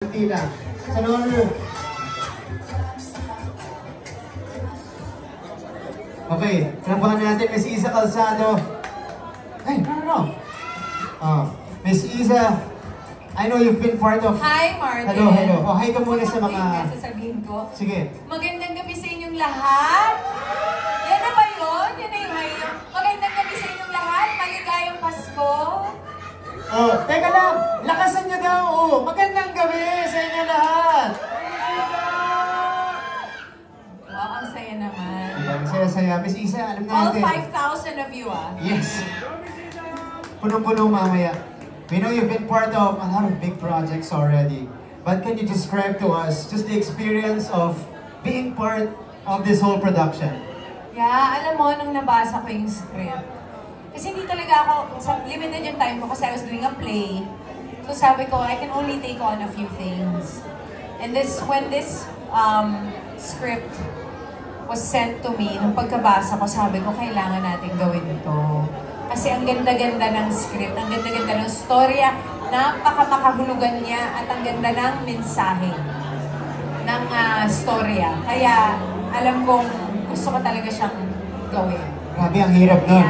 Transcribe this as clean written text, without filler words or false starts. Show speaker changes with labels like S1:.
S1: konti lang. Sa honor. Okay, trabahan natin Miss Isa Calzado. Ay, no. Miss Isa, I know you've been part of...
S2: Hi, Martin.
S1: Hello, hello. Oh, hi ka muna sa mga...
S2: Sasabihin ko.
S1: Sige.
S2: Magandang gabi sa inyong lahat. Yan na ba yun? Yan na yung hi. Magandang gabi sa inyong lahat. Maligayang Pasko.
S1: Oh, teka lang. Lakasan niyo daw. Oh, magandang gabi sa inyo lahat.
S2: Wow, ang saya naman.
S1: Ang saya-saya. Miss Isa, alam
S2: All
S1: natin.
S2: 5,000 of you, ah.
S1: Yes. Punong-puno mamaya. We know you've been part of a lot of big projects already. But can you describe to us just the experience of being part of this whole production?
S2: Yeah, alam mo, nung nabasa ko yung script, kasi hindi talaga ako, limited yung time ko kasi I was doing a play. So sabi ko, I can only take on a few things. And when this script was sent to me, nung pagkabasa ko, sabi ko, kailangan natin gawin ito. Kasi ang ganda-ganda ng script, ang ganda-ganda ng storya, napaka-makahulugan niya at ang ganda ng mensahe ng storya. Kaya alam kong gusto ko talaga siyang gawin.
S1: Grabe, ang hirap nun.